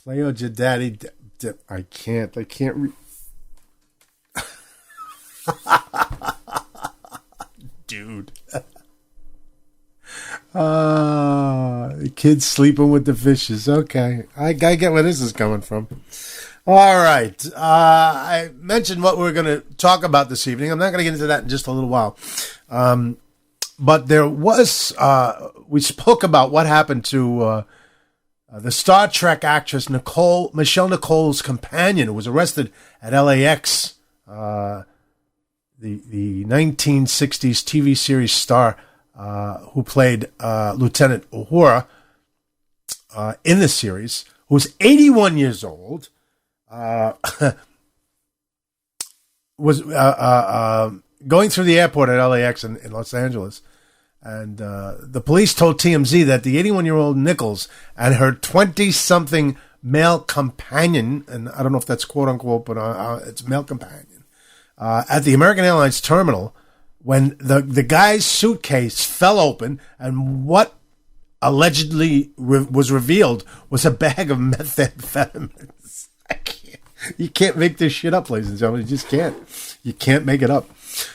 Play on your daddy. I can't. Dude. Kids sleeping with the fishes. Okay. I get where this is coming from. All right. I mentioned what we're going to talk about this evening. I'm not going to get into that in just a little while. But there was, we spoke about what happened to the Star Trek actress Michelle Nicole's companion, who was arrested at LAX, the 1960s TV series star who played Lieutenant Uhura in the series, who's 81 years old, was going through the airport at LAX in Los Angeles. And the police told TMZ that the 81-year-old Nichols and her 20-something male companion, and I don't know if that's quote-unquote, but it's male companion, at the American Airlines terminal when the guy's suitcase fell open, and what allegedly was revealed was a bag of methamphetamines. You can't make this shit up, ladies and gentlemen. You just can't. You can't make it up.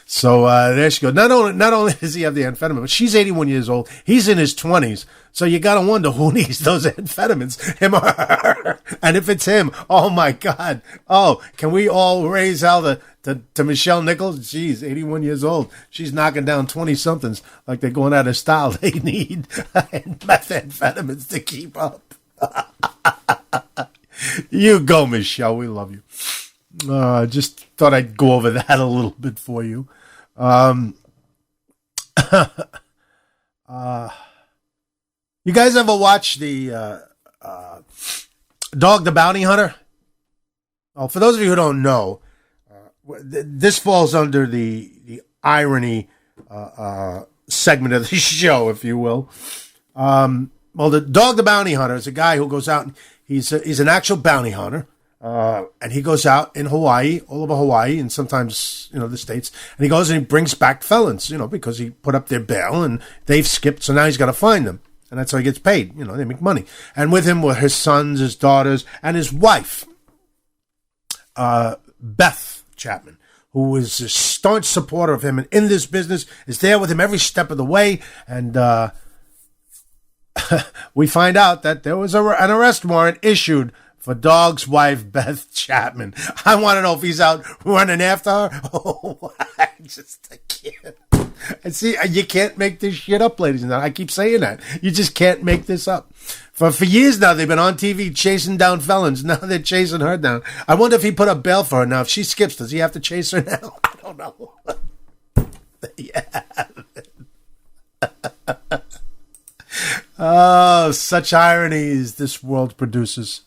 So there she goes. Not only does he have the amphetamine, but she's 81 years old. He's in his 20s. So you got to wonder who needs those amphetamines, him or her. And if it's him, oh, my God. Oh, can we all raise hell to Michelle Nichols? Jeez, 81 years old. She's knocking down 20-somethings like they're going out of style. They need methamphetamines to keep up. You go, Michelle. We love you. Just thought I'd go over that a little bit for you. You guys ever watch the Dog the Bounty Hunter? Oh, for those of you who don't know, this falls under the irony segment of the show, if you will. Well, the Dog the Bounty Hunter is a guy who goes out and he's an actual bounty hunter. And he goes out in Hawaii, all over Hawaii, and sometimes, the States, and he goes and he brings back felons, because he put up their bail and they've skipped, so now he's got to find them. And that's how he gets paid. They make money. And with him were his sons, his daughters, and his wife, Beth Chapman, who is a staunch supporter of him and in this business, is there with him every step of the way. And we find out that there was an arrest warrant issued for Dog's wife, Beth Chapman. I want to know if he's out running after her. Oh, I can't. And see, you can't make this shit up, ladies and gentlemen. I keep saying that. You just can't make this up. For years now, they've been on TV chasing down felons. Now they're chasing her down. I wonder if he put up bail for her now. If she skips, does he have to chase her now? I don't know. Yeah. Oh, such ironies this world produces.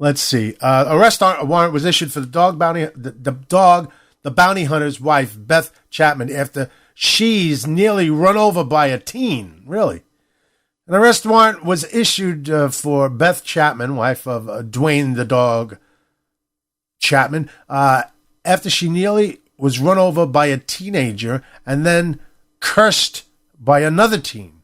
Let's see. Arrest warrant was issued for the bounty hunter's wife, Beth Chapman, after she's nearly run over by a teen. Really, an arrest warrant was issued for Beth Chapman, wife of Dwayne the dog Chapman, after she nearly was run over by a teenager and then cursed by another teen.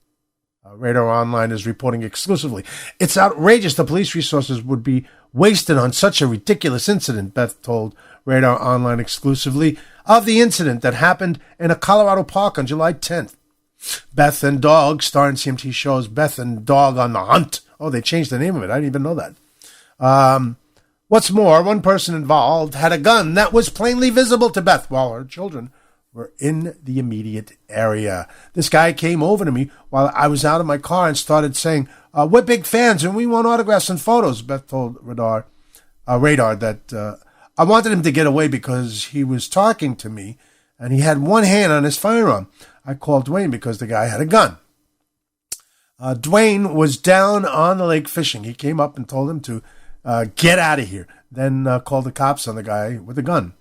Radar Online is reporting exclusively. It's outrageous the police resources would be wasted on such a ridiculous incident, Beth told Radar Online exclusively of the incident that happened in a Colorado park on July 10th. Beth and Dog, star in CMT shows Beth and Dog on the Hunt. Oh, they changed the name of it. I didn't even know that. What's more, one person involved had a gun that was plainly visible to Beth while her children were in the immediate area. This guy came over to me while I was out of my car and started saying, we're big fans and we want autographs and photos. Beth told Radar that I wanted him to get away because he was talking to me and he had one hand on his firearm. I called Dwayne because the guy had a gun. Dwayne was down on the lake fishing. He came up and told him to get out of here. Then called the cops on the guy with the gun.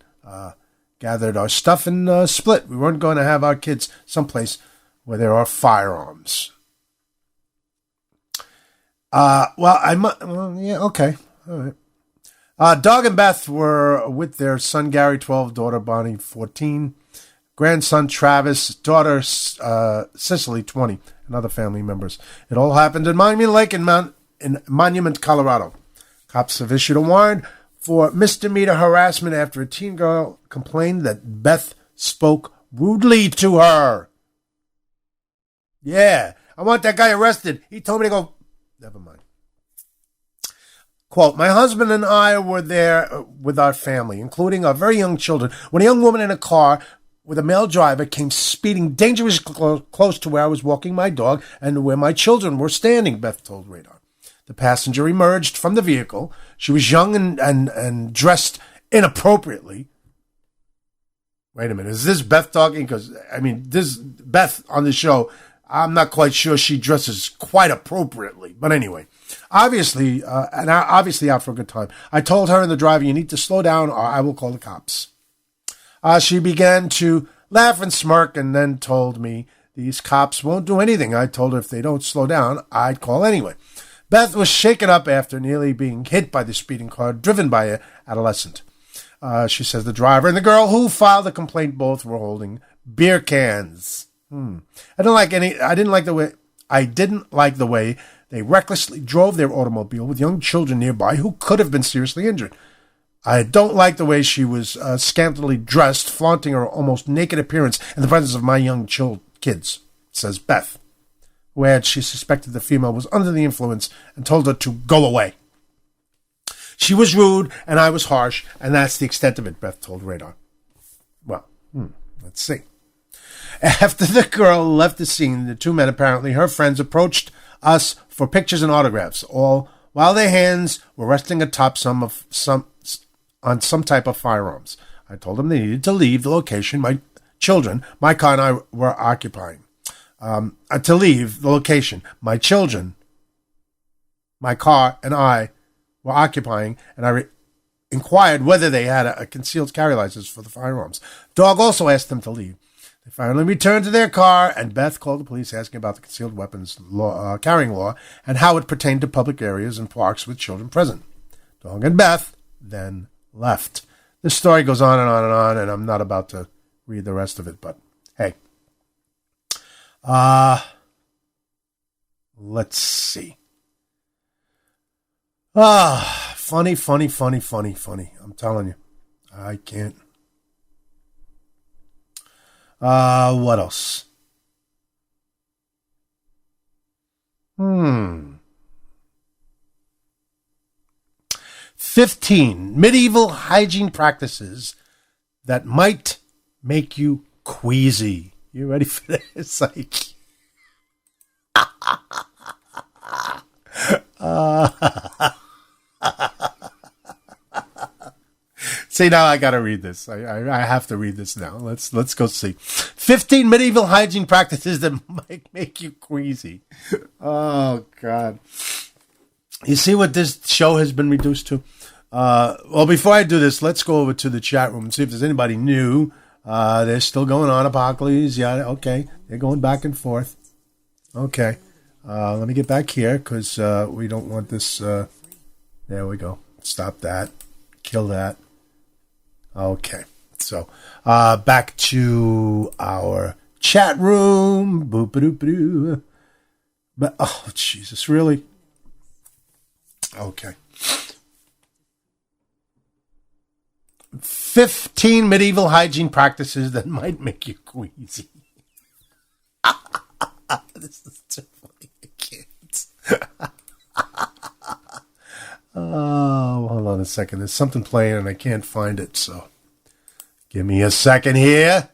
Gathered our stuff and split. We weren't going to have our kids someplace where there are firearms. Yeah, okay. All right. Dog and Beth were with their son Gary, 12, daughter Bonnie, 14. grandson Travis, daughter Cicely, 20, and other family members. It all happened in Monument Lake in Monument, Colorado. Cops have issued a warrant for misdemeanor harassment after a teen girl complained that Beth spoke rudely to her. Yeah, I want that guy arrested. He told me to go. Never mind. Quote, my husband and I were there with our family, including our very young children, when a young woman in a car with a male driver came speeding dangerously close to where I was walking my dog and where my children were standing, Beth told Radar. The passenger emerged from the vehicle. She was young and dressed inappropriately. Wait a minute. Is this Beth talking? Because, this Beth on the show, I'm not quite sure she dresses quite appropriately. But anyway, obviously out for a good time. I told her and the driver, you need to slow down or I will call the cops. She began to laugh and smirk and then told me these cops won't do anything. I told her if they don't slow down, I'd call anyway. Beth was shaken up after nearly being hit by the speeding car driven by an adolescent. She says the driver and the girl who filed the complaint both were holding beer cans. I didn't like the way they recklessly drove their automobile with young children nearby who could have been seriously injured. I don't like the way she was scantily dressed, flaunting her almost naked appearance in the presence of my young kids, says Beth, who adds she suspected the female was under the influence and told her to go away. She was rude and I was harsh, and that's the extent of it, Beth told Radar. Well, let's see. After the girl left the scene, the two men, apparently her friends, approached us for pictures and autographs, all while their hands were resting atop some type of firearms. I told them they needed to leave the location my children, my car, and I were occupying. To leave the location my children, my car, and I were occupying, and I inquired whether they had a concealed carry license for the firearms. Dog also asked them to leave. They finally returned to their car, and Beth called the police asking about the concealed weapons carrying law and how it pertained to public areas and parks with children present. Dog and Beth then left. This story goes on and on and on, and I'm not about to read the rest of it, but hey. Let's see. Funny. I'm telling you. I can't. What else? 15 medieval hygiene practices that might make you queasy. You ready for this? See, now I gotta read this. I have to read this now. Let's go see. 15 medieval hygiene practices that might make you queasy. Oh, God. You see what this show has been reduced to? Well, before I do this, let's go over to the chat room and see if there's anybody new. They're still going on, Apocalypse. Yeah, okay. They're going back and forth. Okay. Let me get back here because we don't want this. There we go. Stop that. Kill that. Okay. So, back to our chat room. Boop-a-doop-a-doo. But, oh, Jesus, really? Okay. 15 medieval hygiene practices that might make you queasy. This is too funny. I can't. Oh, hold on a second. There's something playing and I can't find it, so give me a second here.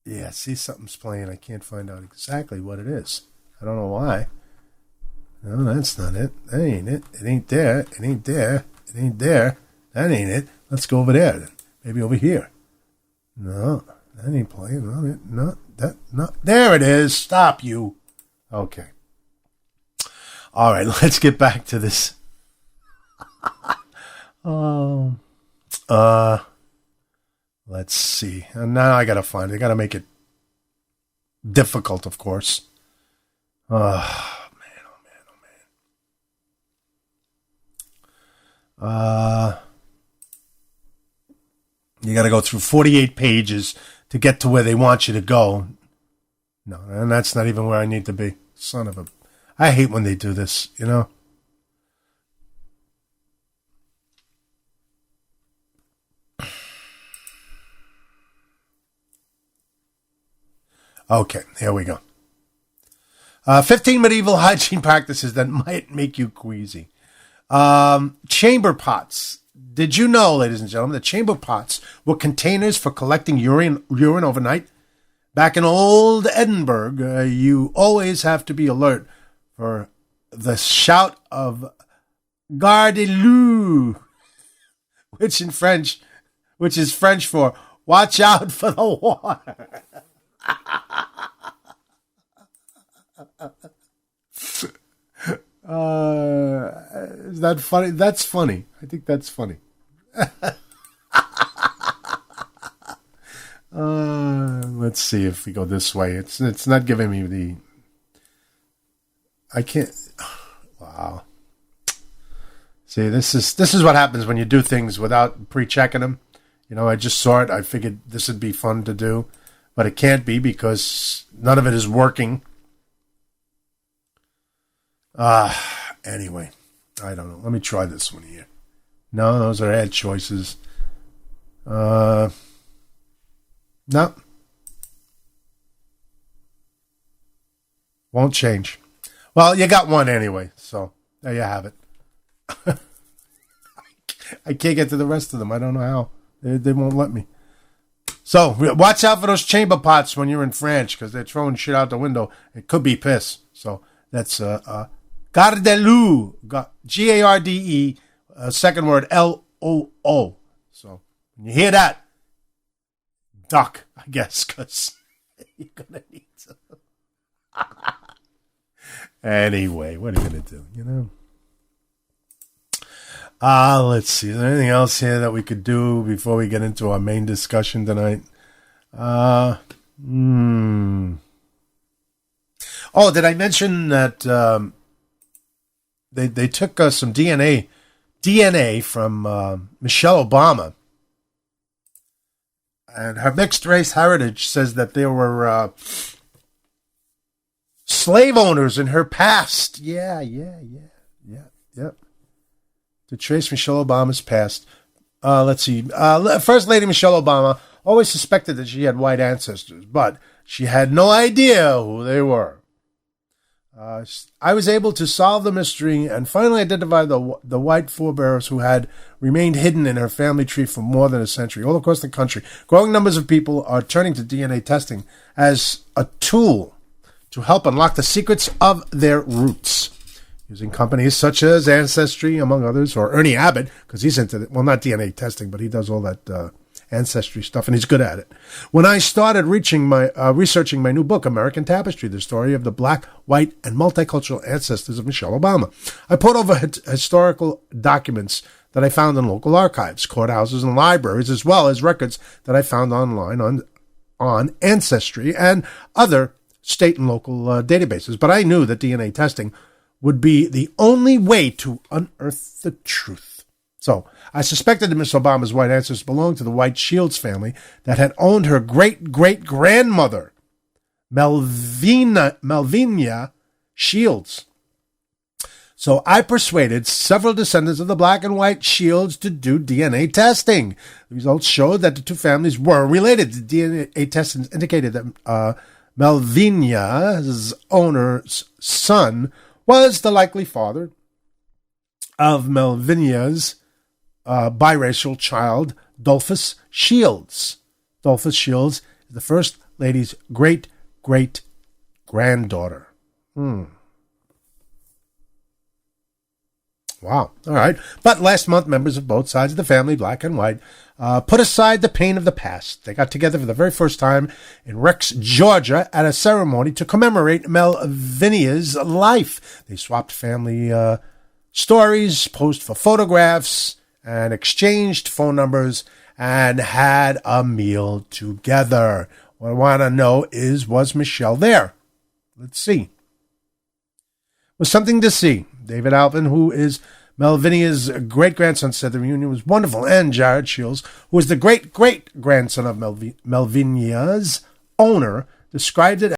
Yeah, see, something's playing. I can't find out exactly what it is. I don't know why. No, that's not it. That ain't it. It ain't there. It ain't there. It ain't there. That ain't it. Let's go over there then. Maybe over here. No, that ain't playing on it. No, that, no. There it is. Stop you. Okay. All right, let's get back to this. Let's see. And now I gotta find it. I gotta make it difficult, of course. Oh, man. You got to go through 48 pages to get to where they want you to go. No, and that's not even where I need to be. Son of a... I hate when they do this, you know? Okay, here we go. 15 medieval hygiene practices that might make you queasy. Chamber pots. Did you know, ladies and gentlemen, that chamber pots were containers for collecting urine overnight? Back in old Edinburgh, you always have to be alert for the shout of Gardez-vous, which is French for watch out for the water. Is that funny? That's funny. I think that's funny. Let's see if we go this way. It's not giving me the... I can't... Wow. See, this is what happens when you do things without pre-checking them. You know, I just saw it. I figured this would be fun to do. But it can't be because none of it is working. Anyway, I don't know. Let me try this one here. No, those are ad choices. No. Won't change. Well, you got one anyway, so there you have it. I can't get to the rest of them. I don't know how. They won't let me. So, watch out for those chamber pots when you're in France, because they're throwing shit out the window. It could be piss. So, that's Gardez-vous. Garde, second word, Loo. So, when you hear that, duck, I guess, because you're going to need some. Anyway, what are you going to do, you know? Let's see. Is there anything else here that we could do before we get into our main discussion tonight? Oh, did I mention that they took some DNA from Michelle Obama, and her mixed race heritage says that there were slave owners in her past. Yeah. To trace Michelle Obama's past. Let's see. First Lady Michelle Obama always suspected that she had white ancestors, but she had no idea who they were. I was able to solve the mystery and finally identify the white forebears who had remained hidden in her family tree for more than a century. All across the country, growing numbers of people are turning to DNA testing as a tool to help unlock the secrets of their roots. Using companies such as Ancestry, among others, or Ernie Abbott, because he's into it. Well, not DNA testing, but he does all that Ancestry stuff, and he's good at it. When I started researching my new book, American Tapestry, the story of the black, white, and multicultural ancestors of Michelle Obama, I poured over historical documents that I found in local archives, courthouses, and libraries, as well as records that I found online on Ancestry and other state and local databases. But I knew that DNA testing would be the only way to unearth the truth. So I suspected that Miss Obama's white ancestors belonged to the White Shields family that had owned her great-great-grandmother, Melvinia Shields. So I persuaded several descendants of the black and white Shields to do DNA testing. The results showed that the two families were related. The DNA testing indicated that Melvinia's owner's son was the likely father of Melvinia's biracial child, Dolphus Shields. Dolphus Shields is the First Lady's great-great-granddaughter. Wow. All right. But last month, members of both sides of the family, black and white, put aside the pain of the past. They got together for the very first time in Rex, Georgia, at a ceremony to commemorate Melvinia's life. They swapped family stories, posed for photographs, and exchanged phone numbers, and had a meal together. What I want to know is, was Michelle there? Let's see. Was something to see. David Alvin, who is Melvinia's great-grandson said the reunion was wonderful, and Jared Shields, who was the great-great-grandson of Melvinia's owner, described it